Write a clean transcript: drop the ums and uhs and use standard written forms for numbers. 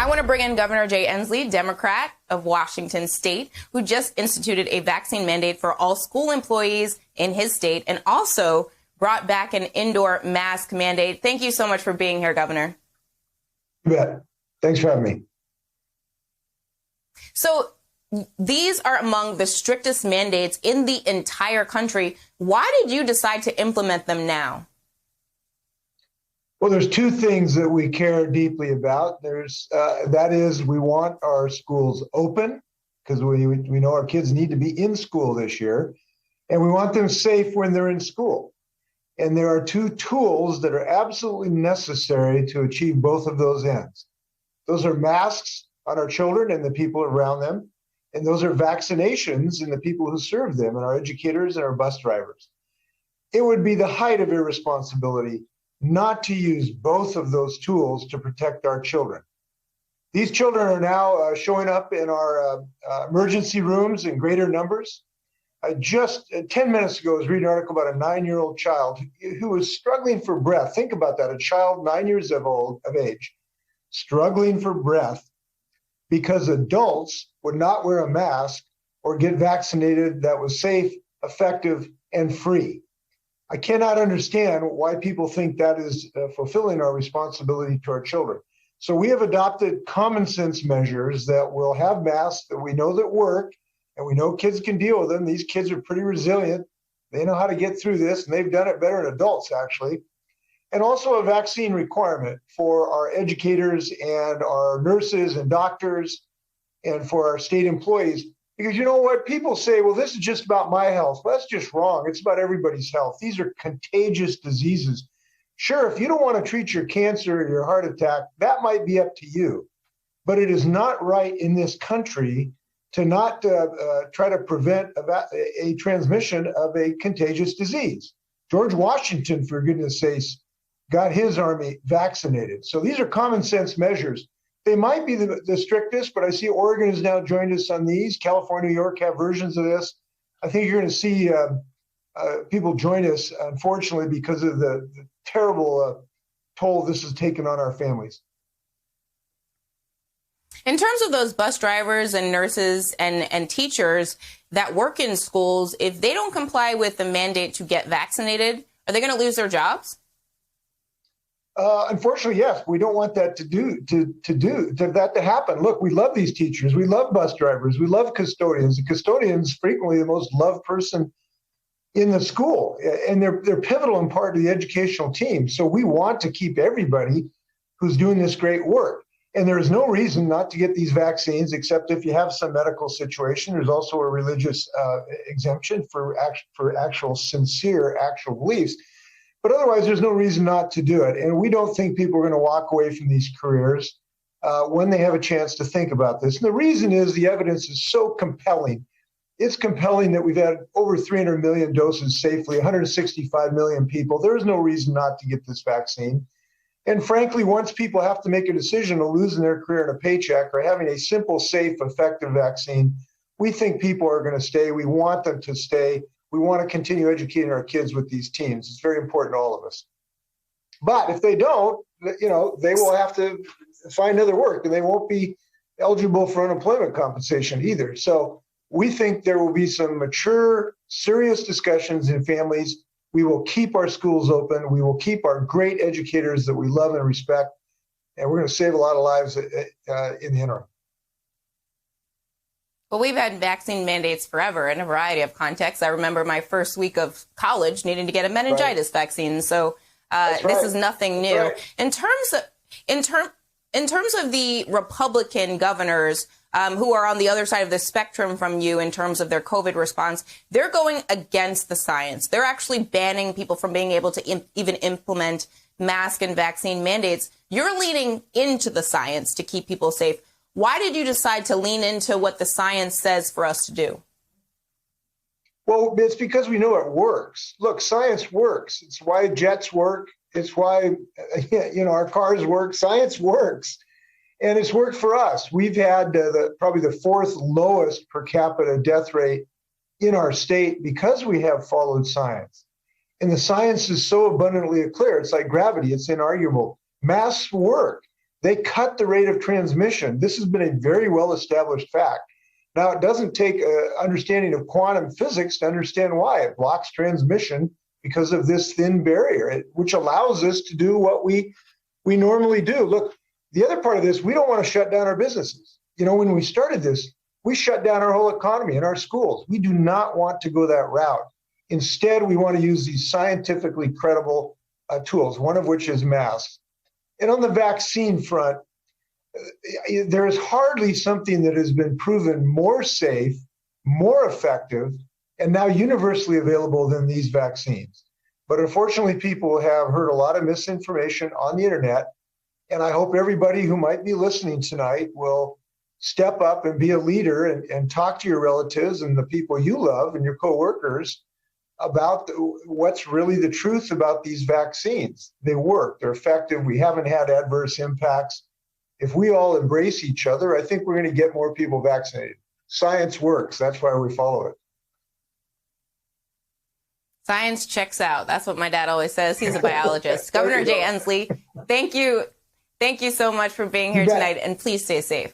want to bring in Governor Jay Inslee, Democrat of Washington State, who just instituted a vaccine mandate for all school employees in his state and also brought back an indoor mask mandate. Thank you so much for being here, Governor. You bet. Thanks for having me. So these are among the strictest mandates in the entire country. Why did you decide to implement them now? Well, there's two things that we care deeply about. That is, we want our schools open because we know our kids need to be in school this year, and we want them safe when they're in school. And there are two tools that are absolutely necessary to achieve both of those ends. Those are masks on our children and the people around them, and those are vaccinations in the people who serve them, and our educators and our bus drivers. It would be the height of irresponsibility not to use both of those tools to protect our children. These children are now showing up in our emergency rooms in greater numbers. Just 10 minutes ago, I was reading an article about a 9-year-old child who was struggling for breath. Think about that, a child 9 years of age, struggling for breath because adults would not wear a mask or get vaccinated that was safe, effective, and free. I cannot understand why people think that is fulfilling our responsibility to our children. So we have adopted common sense measures that will have masks that we know that work, and we know kids can deal with them. These kids are pretty resilient. They know how to get through this, and they've done it better than adults, actually. And also a vaccine requirement for our educators and our nurses and doctors and for our state employees. Because you know what? People say, well, this is just about my health. Well, that's just wrong. It's about everybody's health. These are contagious diseases. Sure, if you don't want to treat your cancer or your heart attack, that might be up to you. But it is not right in this country to not try to prevent a transmission of a contagious disease. George Washington, for goodness sakes, got his army vaccinated. So these are common sense measures. They might be the strictest, but I see Oregon has now joined us on these. California, New York have versions of this. I think you're going to see people join us, unfortunately, because of the terrible toll this has taken on our families. In terms of those bus drivers and nurses and teachers that work in schools, if they don't comply with the mandate to get vaccinated, are they going to lose their jobs? Unfortunately, yes. We don't want that to happen. Look, we love these teachers. We love bus drivers. We love custodians. The custodian's frequently the most loved person in the school, and they're pivotal in part of the educational team. So we want to keep everybody who's doing this great work. And there is no reason not to get these vaccines, except if you have some medical situation. There's also a religious exemption for actual sincere beliefs. But otherwise, there's no reason not to do it. And we don't think people are going to walk away from these careers when they have a chance to think about this. And the reason is the evidence is so compelling. It's compelling that we've had over 300 million doses safely, 165 million people. There is no reason not to get this vaccine. And frankly, once people have to make a decision of losing their career and a paycheck or having a simple, safe, effective vaccine, we think people are going to stay. We want them to stay. We want to continue educating our kids with these teams. It's very important to all of us. But if they don't, they will have to find other work, and they won't be eligible for unemployment compensation either. So we think there will be some mature, serious discussions in families. We will keep our schools open. We will keep our great educators that we love and respect, and we're going to save a lot of lives in the interim. Well, we've had vaccine mandates forever in a variety of contexts. I remember my first week of college needing to get a meningitis vaccine. So this is nothing new. Right. In terms of the Republican governors who are on the other side of the spectrum from you in terms of their COVID response, they're going against the science. They're actually banning people from being able to even implement mask and vaccine mandates. You're leaning into the science to keep people safe. Why did you decide to lean into what the science says for us to do? Well, it's because we know it works. Look, science works. It's why jets work. It's why, our cars work. Science works. And it's worked for us. We've had probably the fourth lowest per capita death rate in our state because we have followed science. And the science is so abundantly clear. It's like gravity. It's inarguable. Masks work. they cut the rate of transmission. This has been a very well-established fact. Now, it doesn't take an understanding of quantum physics to understand why. It blocks transmission because of this thin barrier, which allows us to do what we normally do. Look, the other part of this, we don't want to shut down our businesses. You know, when we started this, we shut down our whole economy and our schools. We do not want to go that route. Instead, we want to use these scientifically credible tools, one of which is masks. And on the vaccine front, there is hardly something that has been proven more safe, more effective, and now universally available than these vaccines. But unfortunately, people have heard a lot of misinformation on the internet. And I hope everybody who might be listening tonight will step up and be a leader and talk to your relatives and the people you love and your coworkers about what's really the truth about these vaccines. They work, they're effective. We haven't had adverse impacts. If we all embrace each other, I think we're going to get more people vaccinated. Science works. That's why we follow it. Science checks out. That's what my dad always says. He's a biologist. Governor Jay Inslee, thank you. Thank you so much for being here tonight, and please stay safe.